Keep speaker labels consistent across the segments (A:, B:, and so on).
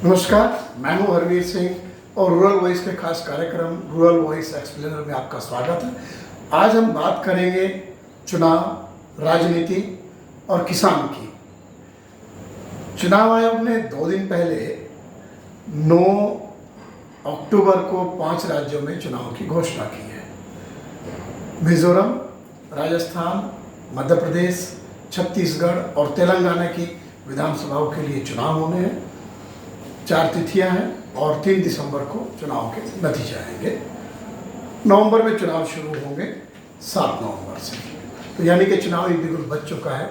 A: नमस्कार, मैं हूं हरवीर सिंह और रूरल वॉइस के खास कार्यक्रम रूरल वॉइस एक्सप्लेनर में आपका स्वागत है। आज हम बात करेंगे चुनाव, राजनीति और किसान की। चुनाव आयोग ने 2 दिन पहले 9 अक्टूबर को 5 राज्यों में चुनाव की घोषणा की है। मिजोरम, राजस्थान, मध्य प्रदेश, छत्तीसगढ़ और तेलंगाना की विधानसभाओं के लिए चुनाव होने हैं। 4 तिथियां हैं और 3 दिसंबर को चुनाव के नतीजे आएंगे। नवंबर में चुनाव शुरू होंगे 7 नवंबर से, तो यानी कि चुनावी बिगुल बच चुका है।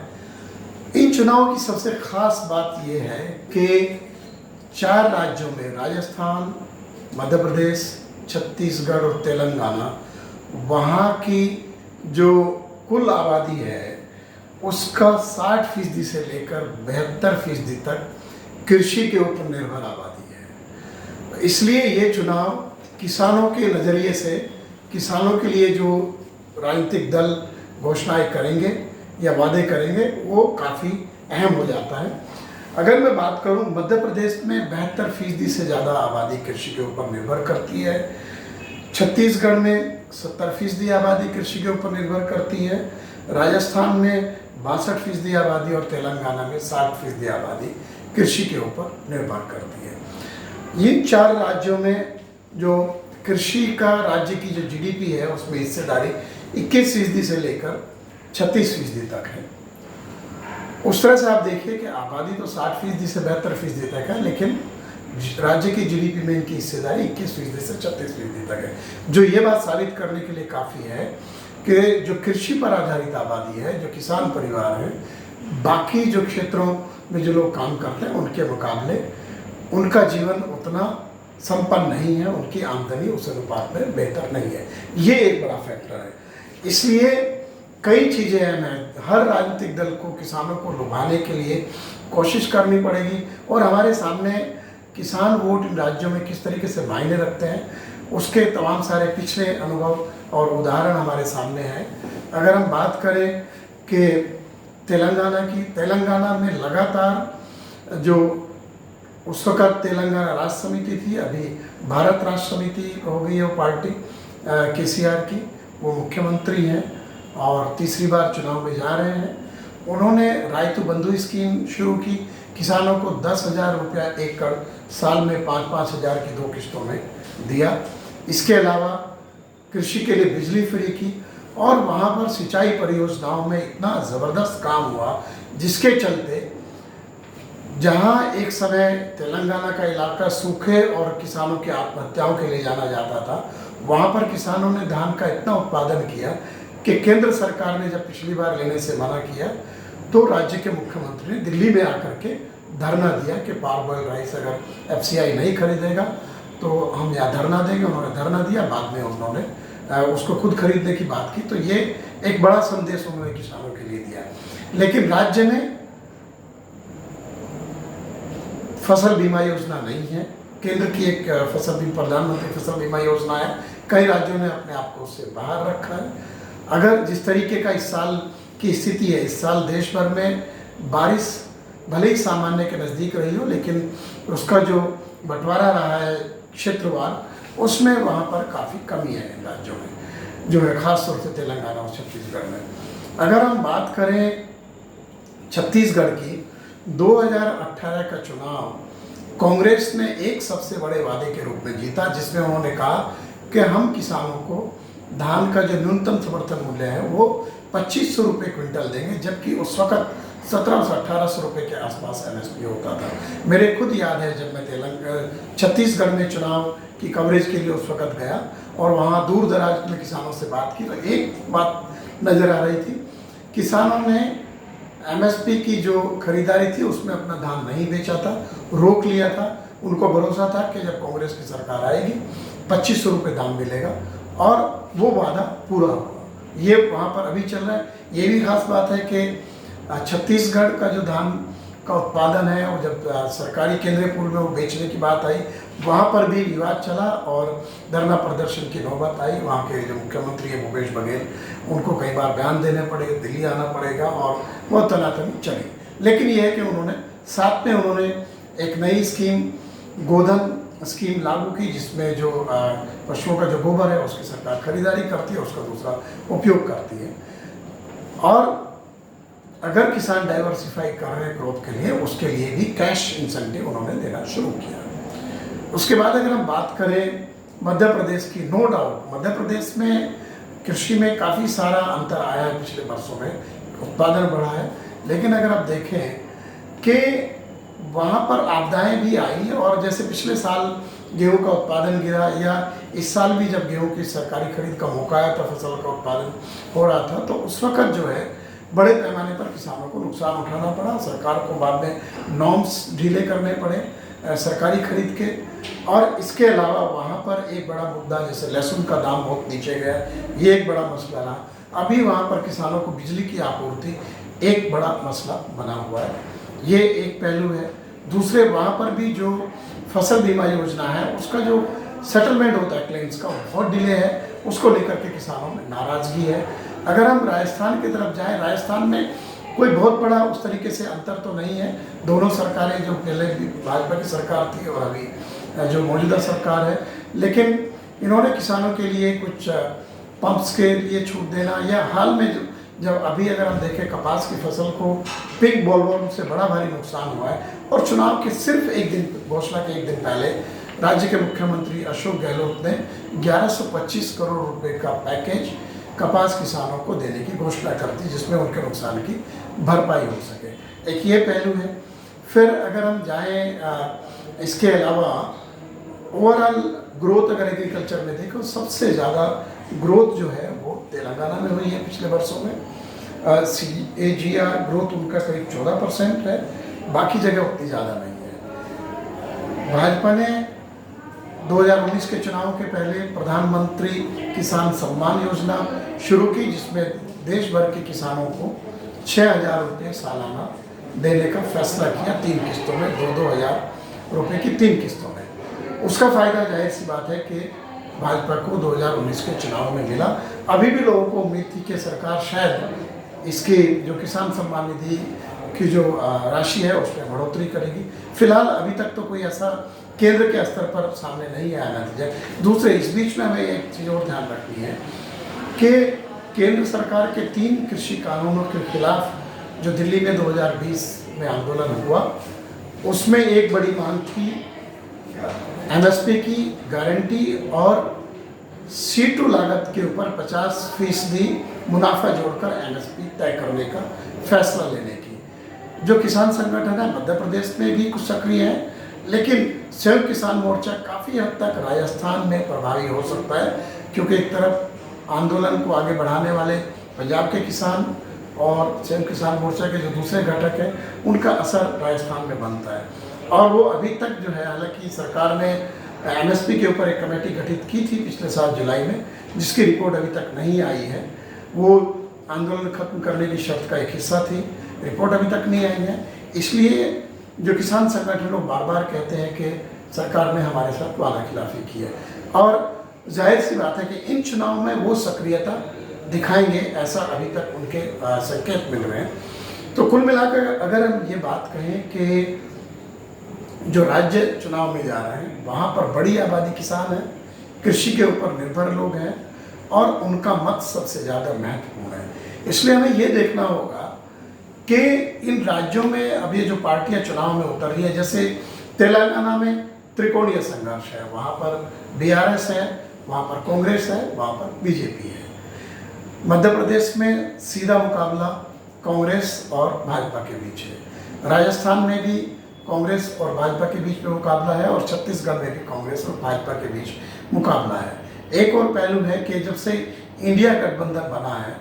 A: इन चुनावों की सबसे खास बात यह है कि 4 राज्यों में राजस्थान, मध्य प्रदेश, छत्तीसगढ़ और तेलंगाना, वहाँ की जो कुल आबादी है उसका 60% से लेकर 72% तक कृषि के ऊपर निर्भर आबादी है। इसलिए ये चुनाव किसानों के नज़रिए से, किसानों के लिए जो राजनीतिक दल घोषणाएं करेंगे या वादे करेंगे वो काफ़ी अहम हो जाता है। अगर मैं बात करूं, मध्य प्रदेश में 72% से ज़्यादा आबादी कृषि के ऊपर निर्भर करती है। छत्तीसगढ़ में 70% आबादी कृषि के ऊपर निर्भर करती है। राजस्थान में 62% आबादी और तेलंगाना में 60% आबादी कृषि के ऊपर निर्भर करती है। इन 4 राज्यों में जो कृषि का राज्य की जो जीडीपी है उसमें हिस्सेदारी 21% से लेकर 36% तक है। उस तरह से आप देखिए कि आबादी तो 60% से 72% तक है, लेकिन राज्य की जीडीपी में इनकी हिस्सेदारी 21% से 36% तक है। जो ये बात साबित करने के लिए काफ़ी है कि जो कृषि पर आधारित आबादी है, जो किसान परिवार है, बाकी जो क्षेत्रों में जो लोग काम करते हैं उनके मुकाबले उनका जीवन उतना संपन्न नहीं है, उनकी आमदनी उस अनुपात में बेहतर नहीं है। ये एक बड़ा फैक्टर है। इसलिए कई चीज़ें हैं, हर राजनीतिक दल को किसानों को लुभाने के लिए कोशिश करनी पड़ेगी और हमारे सामने किसान वोट इन राज्यों में किस तरीके से मायने रखते हैं उसके तमाम सारे पिछले अनुभव और उदाहरण हमारे सामने हैं। अगर हम बात करें कि तेलंगाना की, तेलंगाना में लगातार जो उस वक़्त तेलंगाना राष्ट्र समिति थी, अभी भारत राष्ट्र समिति हो गई है वो पार्टी केसीआर की, वो मुख्यमंत्री हैं और तीसरी बार चुनाव में जा रहे हैं। उन्होंने रायतु बंधु स्कीम शुरू की, किसानों को 10,000 रुपया एकड़ साल में 5-5 हज़ार की 2 किस्तों में दिया। इसके अलावा कृषि के लिए बिजली फ्री की और वहाँ पर सिंचाई परियोजनाओं में इतना ज़बरदस्त काम हुआ जिसके चलते जहाँ एक समय तेलंगाना का इलाका सूखे और किसानों की आत्महत्याओं के लिए जाना जाता था, वहाँ पर किसानों ने धान का इतना उत्पादन किया कि केंद्र सरकार ने जब पिछली बार लेने से मना किया तो राज्य के मुख्यमंत्री ने दिल्ली में आकर के धरना दिया कि पारबॉइल्ड राइस अगर एफसीआई नहीं खरीदेगा तो हम यहाँ धरना देंगे। उन्होंने धरना दिया, बाद में उन्होंने उसको खुद खरीदने की बात की। तो ये एक बड़ा संदेश उन्होंने किसानों के लिए दिया। लेकिन राज्य में फसल बीमा योजना नहीं है। केंद्र की एक फसल बीमा, प्रधानमंत्री फसल बीमा योजना है, कई राज्यों ने अपने आप को उससे बाहर रखा है। अगर जिस तरीके का इस साल की स्थिति है, इस साल देश भर में बारिश भले ही सामान्य के नज़दीक रही हो, लेकिन उसका जो बंटवारा रहा है क्षेत्रवार, उसमें वहाँ पर काफ़ी कमी है इन राज्यों में, जो है ख़ास तौर से तेलंगाना और छत्तीसगढ़ में। अगर हम बात करें छत्तीसगढ़ की, 2018 का चुनाव कांग्रेस ने एक सबसे बड़े वादे के रूप में जीता, जिसमें उन्होंने कहा कि हम किसानों को धान का जो न्यूनतम समर्थन मूल्य है वो 2500 रुपये क्विंटल देंगे, जबकि उस वक़्त 1700-1800 रुपये के आसपास एमएसपी होता था। मेरे खुद याद है जब मैं छत्तीसगढ़ में चुनाव की कवरेज के लिए उस वक़्त गया और वहाँ दूर दराज में किसानों से बात की तो एक बात नज़र आ रही थी, किसानों ने एमएसपी की जो खरीदारी थी उसमें अपना धान नहीं बेचा था, रोक लिया था। उनको भरोसा था कि जब कांग्रेस की सरकार आएगी 2500 रुपये दाम मिलेगा और वो वादा पूरा हुआ। ये वहाँ पर अभी चल रहा है। ये भी खास बात है कि छत्तीसगढ़ का जो धान का उत्पादन है वो जब सरकारी केंद्रीय पूल में वो बेचने की बात आई, वहाँ पर भी विवाद चला और धरना प्रदर्शन की नौबत आई। वहाँ के जो मुख्यमंत्री है भूपेश बघेल, उनको कई बार बयान देने पड़े, दिल्ली आना पड़ेगा और वह तनातनी चली। लेकिन ये है कि उन्होंने साथ में एक नई स्कीम गोधन स्कीम लागू की, जिसमें जो पशुओं का जो गोबर है उसकी सरकार खरीदारी करती है, उसका दूसरा उपयोग करती है। और अगर किसान डाइवर्सिफाई कर रहे हैं ग्रोथ के लिए, उसके लिए भी कैश इंसेंटिव उन्होंने देना शुरू किया। उसके बाद अगर हम बात करें मध्य प्रदेश की, नो डाउट मध्य प्रदेश में कृषि में काफ़ी सारा अंतर आया है पिछले वर्षों में, उत्पादन बढ़ा है। लेकिन अगर आप देखें कि वहाँ पर आपदाएं भी आई, और जैसे पिछले साल गेहूं का उत्पादन गिरा, या इस साल भी जब गेहूं की सरकारी खरीद का मौका आया था, फसल का उत्पादन हो रहा था, तो उस वक्त जो है बड़े पैमाने पर किसानों को नुकसान उठाना पड़ा। सरकार को बाद में नॉर्म्स ढीले करने पड़े सरकारी खरीद के। और इसके अलावा वहाँ पर एक बड़ा मुद्दा, जैसे लहसुन का दाम बहुत नीचे गया, ये एक बड़ा मसला रहा। अभी वहाँ पर किसानों को बिजली की आपूर्ति एक बड़ा मसला बना हुआ है, ये एक पहलू है। दूसरे, वहाँ पर भी जो फसल बीमा योजना है उसका जो सेटलमेंट होता है क्लेम्स का, वो बहुत डिले है, उसको लेकर के किसानों में नाराज़गी है। अगर हम राजस्थान की तरफ जाएं, राजस्थान में कोई बहुत बड़ा उस तरीके से अंतर तो नहीं है। दोनों सरकारें, जो पहले भी भाजपा की सरकार थी और अभी जो मौजूदा सरकार है, लेकिन इन्होंने किसानों के लिए कुछ पंप्स के लिए छूट देना, या हाल में जब अभी अगर हम देखें कपास की फसल को पिंक बोलवर्म से बड़ा भारी नुकसान हुआ है, और चुनाव के सिर्फ एक दिन, घोषणा के एक दिन पहले राज्य के मुख्यमंत्री अशोक गहलोत ने 1125 करोड़ रुपए का पैकेज कपास किसानों को देने की घोषणा कर दी, जिसमें उनके नुकसान की भरपाई हो सके। एक ये पहलू है। फिर अगर हम जाएं इसके अलावा ओवरऑल ग्रोथ, अगर एग्रीकल्चर में देखो, सबसे ज़्यादा ग्रोथ जो है वो तेलंगाना में हुई है पिछले वर्षों में। CAGR ग्रोथ उनका करीब 14% है, बाकी जगह उतनी ज़्यादा नहीं है। भाजपा ने 2019 के चुनाव के पहले प्रधानमंत्री किसान सम्मान योजना शुरू की, जिसमें देश भर के किसानों को 6,000 रुपये सालाना देने का फैसला किया, 3 किस्तों में, 2-2 हज़ार रुपये की 3 किस्तों में। उसका फ़ायदा जाहिर सी बात है कि भाजपा को 2019 के चुनाव में मिला। अभी भी लोगों को उम्मीद थी कि सरकार शायद इसकी जो किसान सम्मान निधि की जो राशि है उसमें बढ़ोतरी करेगी। फिलहाल अभी तक तो कोई ऐसा केंद्र के स्तर पर सामने नहीं आया नतीजा। दूसरे, इस बीच में हमें एक चीज़ और ध्यान रखनी है कि केंद्र सरकार के 3 कृषि कानूनों के खिलाफ जो दिल्ली में 2020 में आंदोलन हुआ, उसमें एक बड़ी मांग थी MSP की गारंटी और C2 लागत के ऊपर 50% मुनाफा जोड़कर MSP तय करने का फैसला लेने की। जो किसान संगठन है मध्य प्रदेश में भी कुछ सक्रिय है, लेकिन संयुक्त किसान मोर्चा काफ़ी हद तक राजस्थान में प्रभावी हो सकता है, क्योंकि एक तरफ आंदोलन को आगे बढ़ाने वाले पंजाब के किसान और संयुक्त किसान मोर्चा के जो दूसरे घटक हैं, उनका असर राजस्थान में बनता है। और वो अभी तक जो है, हालांकि सरकार ने MSP के ऊपर एक कमेटी गठित की थी पिछले साल जुलाई में, जिसकी रिपोर्ट अभी तक नहीं आई है। वो आंदोलन खत्म करने की शर्त का एक हिस्सा थी, रिपोर्ट अभी तक नहीं आई है। इसलिए जो किसान संगठन लोग बार बार कहते हैं कि सरकार ने हमारे साथ वादा खिलाफी की है, और जाहिर सी बात है कि इन चुनाव में वो सक्रियता दिखाएंगे, ऐसा अभी तक उनके संकेत मिल रहे हैं। तो कुल मिलाकर अगर हम ये बात कहें कि जो राज्य चुनाव में जा रहे हैं, वहाँ पर बड़ी आबादी किसान है, कृषि के ऊपर निर्भर लोग हैं, और उनका मत सबसे ज़्यादा महत्वपूर्ण है। इसलिए हमें ये देखना होगा कि इन राज्यों में अब ये जो पार्टियां चुनाव में उतर रही है, जैसे तेलंगाना में त्रिकोणीय संघर्ष है, वहाँ पर BRS है, वहाँ पर कांग्रेस है, वहाँ पर BJP है। मध्य प्रदेश में सीधा मुकाबला कांग्रेस और भाजपा के बीच है। राजस्थान में भी कांग्रेस और भाजपा के बीच में मुकाबला है, और छत्तीसगढ़ में भी कांग्रेस और भाजपा के बीच मुकाबला है। एक और पहलू है कि जब से इंडिया गठबंधन बना है,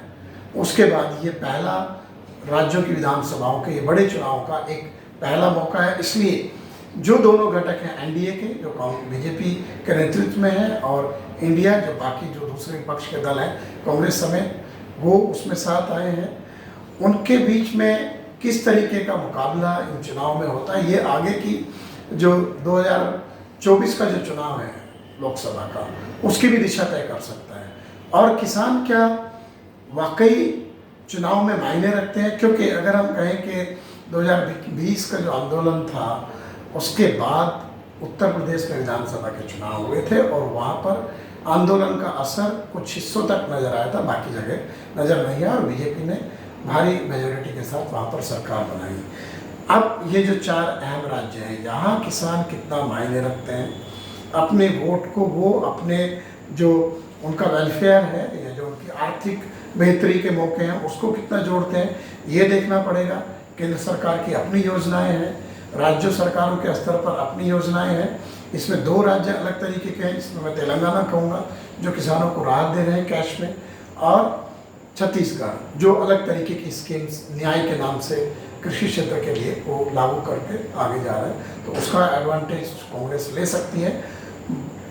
A: उसके बाद ये पहला राज्यों की विधानसभाओं के ये बड़े चुनाव का एक पहला मौका है। इसलिए जो दोनों घटक हैं NDA के, जो BJP के नेतृत्व में है, और इंडिया, जो बाकी जो दूसरे विपक्ष के दल हैं कांग्रेस समेत, वो उसमें साथ आए हैं, उनके बीच में किस तरीके का मुकाबला इन चुनाव में होता है, ये आगे की जो 2024 का जो चुनाव है लोकसभा का, उसकी भी दिशा तय कर सकता है। और किसान क्या वाकई चुनाव में मायने रखते हैं, क्योंकि अगर हम कहें कि 2020 का जो आंदोलन था, उसके बाद उत्तर प्रदेश में विधानसभा के चुनाव हुए थे और वहाँ पर आंदोलन का असर कुछ हिस्सों तक नजर आया था, बाकी जगह नजर नहीं आया और बीजेपी ने भारी मेजोरिटी के साथ वहाँ पर सरकार बनाई। अब ये जो 4 अहम राज्य हैं, यहाँ किसान कितना मायने रखते हैं, अपने वोट को वो अपने जो उनका वेलफेयर है या जो उनकी आर्थिक बेहतरी के मौके हैं उसको कितना जोड़ते हैं, ये देखना पड़ेगा। केंद्र सरकार की अपनी योजनाएं हैं, राज्य सरकारों के स्तर पर अपनी योजनाएं हैं। इसमें 2 राज्य अलग तरीके के हैं, इसमें मैं तेलंगाना कहूँगा जो किसानों को राहत दे रहे हैं कैश में, और छत्तीसगढ़ जो अलग तरीके की स्कीम्स न्याय के नाम से कृषि क्षेत्र के लिए वो लागू करके आगे जा रहे हैं, तो उसका एडवांटेज कांग्रेस ले सकती है।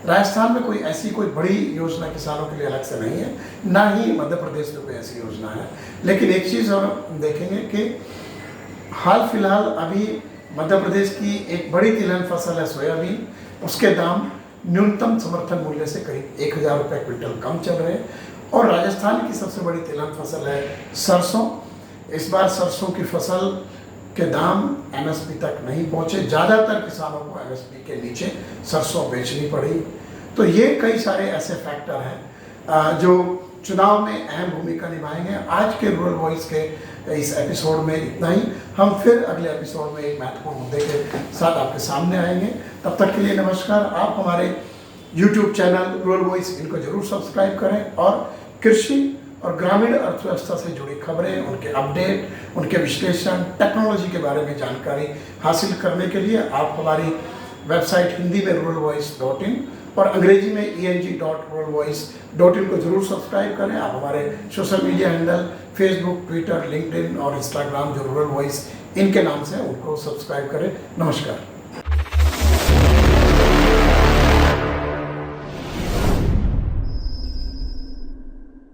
A: राजस्थान में कोई ऐसी कोई बड़ी योजना किसानों के लिए अलग से नहीं है, ना ही मध्य प्रदेश में कोई ऐसी योजना है। लेकिन एक चीज़ और देखेंगे कि हाल फिलहाल अभी मध्य प्रदेश की एक बड़ी तिलहन फसल है सोयाबीन, उसके दाम न्यूनतम समर्थन मूल्य से करीब 1000 रुपये क्विंटल कम चल रहे हैं। और राजस्थान की सबसे बड़ी तिलहन फसल है सरसों। इस बार सरसों की फसल के दाम एमएसपी तक नहीं पहुंचे, ज़्यादातर किसानों को एमएसपी के नीचे सरसों बेचनी पड़ी। तो ये कई सारे ऐसे फैक्टर हैं जो चुनाव में अहम भूमिका निभाएंगे। आज के रूरल वॉइस के इस एपिसोड में इतना ही। हम फिर अगले एपिसोड में एक महत्वपूर्ण मुद्दे के साथ आपके सामने आएंगे। तब तक के लिए नमस्कार। आप हमारे YouTube चैनल रूरल वॉइस इनको जरूर सब्सक्राइब करें और कृषि और ग्रामीण अर्थव्यवस्था से जुड़ी खबरें, उनके अपडेट, उनके विश्लेषण, टेक्नोलॉजी के बारे में जानकारी हासिल करने के लिए आप हमारी वेबसाइट हिंदी में ruralvoice.in और अंग्रेजी में eng.ruralvoice.in को जरूर सब्सक्राइब करें। आप हमारे social media handle Facebook, Twitter, LinkedIn और इंस्टाग्राम जो रूरल वॉइस इनके नाम से उनको सब्सक्राइब करें। नमस्कार।